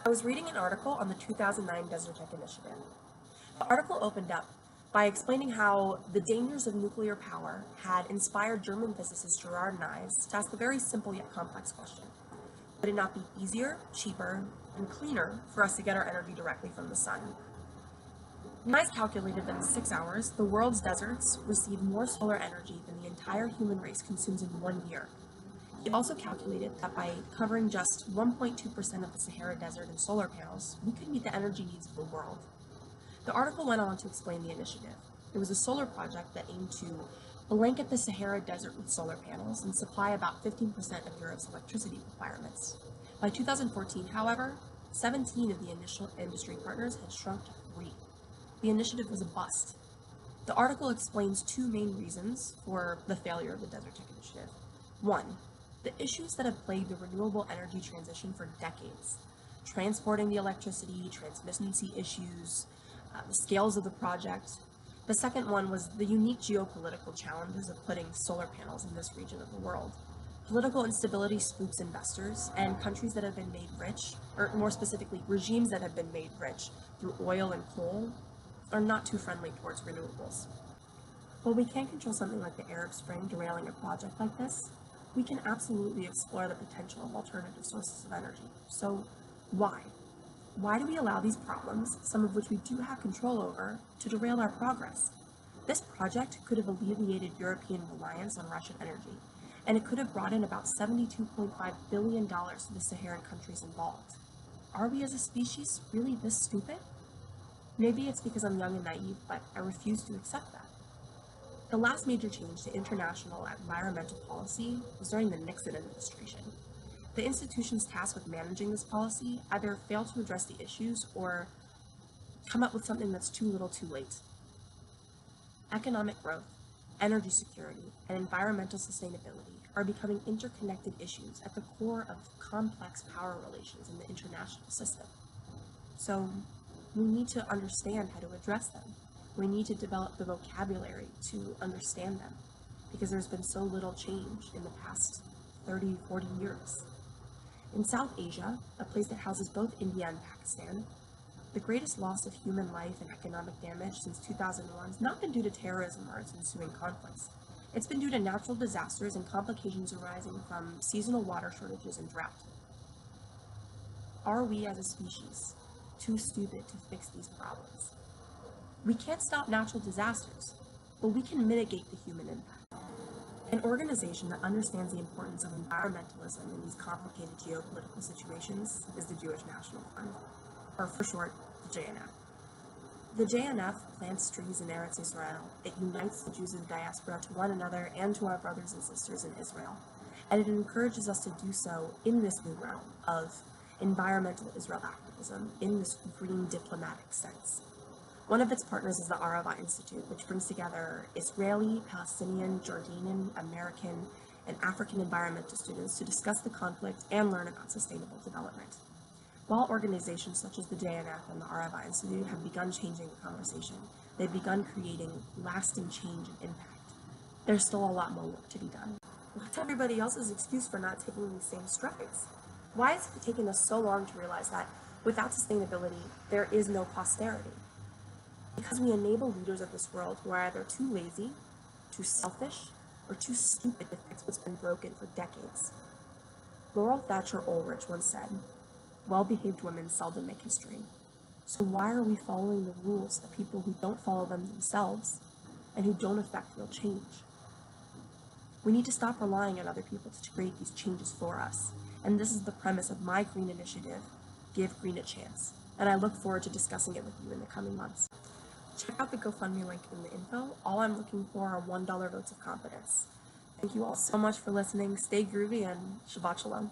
I was reading an article on the 2009 Desert Tech Initiative. The article opened up by explaining how the dangers of nuclear power had inspired German physicist Gerard Nies to ask the very simple yet complex question: would it not be easier, cheaper, and cleaner for us to get our energy directly from the sun? Nies calculated that in 6 hours, the world's deserts receive more solar energy than the entire human race consumes in 1 year. He also calculated that by covering just 1.2% of the Sahara Desert in solar panels, we could meet the energy needs of the world. The article went on to explain the initiative. It was a solar project that aimed to blanket the Sahara Desert with solar panels and supply about 15% of Europe's electricity requirements. By 2014, however, 17 of the initial industry partners had shrunk to 3. The initiative was a bust. The article explains 2 main reasons for the failure of the Desert Tech Initiative. 1. The issues that have plagued the renewable energy transition for decades: transporting the electricity, transmissioncy issues, the scales of the project. The second one was the unique geopolitical challenges of putting solar panels in this region of the world. Political instability spooks investors, and countries that have been made rich, or more specifically, regimes that have been made rich through oil and coal, are not too friendly towards renewables. While we can't control something like the Arab Spring derailing a project like this, we can absolutely explore the potential of alternative sources of energy. So why? Why do we allow these problems, some of which we do have control over, to derail our progress? This project could have alleviated European reliance on Russian energy, and it could have brought in about $72.5 billion to the Saharan countries involved. Are we as a species really this stupid? Maybe it's because I'm young and naive, but I refuse to accept that. The last major change to international environmental policy was during the Nixon administration. The institutions tasked with managing this policy either fail to address the issues or come up with something that's too little too late. Economic growth, energy security, and environmental sustainability are becoming interconnected issues at the core of complex power relations in the international system. So we need to understand how to address them. We need to develop the vocabulary to understand them, because there's been so little change in the past 30, 40 years. In South Asia, a place that houses both India and Pakistan, the greatest loss of human life and economic damage since 2001 has not been due to terrorism or its ensuing conflicts. It's been due to natural disasters and complications arising from seasonal water shortages and drought. Are we as a species too stupid to fix these problems? We can't stop natural disasters, but we can mitigate the human impact. An organization that understands the importance of environmentalism in these complicated geopolitical situations is the Jewish National Fund, or for short, the JNF. The JNF plants trees in Eretz Israel. It unites the Jews in the diaspora to one another and to our brothers and sisters in Israel, and it encourages us to do so in this new realm of environmental Israel activism in this green diplomatic sense. One of its partners is the Arava Institute, which brings together Israeli, Palestinian, Jordanian, American, and African environmental students to discuss the conflict and learn about sustainable development. While organizations such as the JNF and the Arava Institute have begun changing the conversation, they've begun creating lasting change and impact, there's still a lot more work to be done. What's everybody else's excuse for not taking these same strides? Why has it taken us so long to realize that without sustainability, there is no posterity? Because we enable leaders of this world who are either too lazy, too selfish, or too stupid to fix what's been broken for decades. Laurel Thatcher Ulrich once said, "Well-behaved women seldom make history." So why are we following the rules of people who don't follow them themselves and who don't affect real change? We need to stop relying on other people to create these changes for us. And this is the premise of my green initiative, Give Green a Chance. And I look forward to discussing it with you in the coming months. Check out the GoFundMe link in the info. All I'm looking for are $1 votes of confidence. Thank you all so much for listening. Stay groovy and Shabbat Shalom.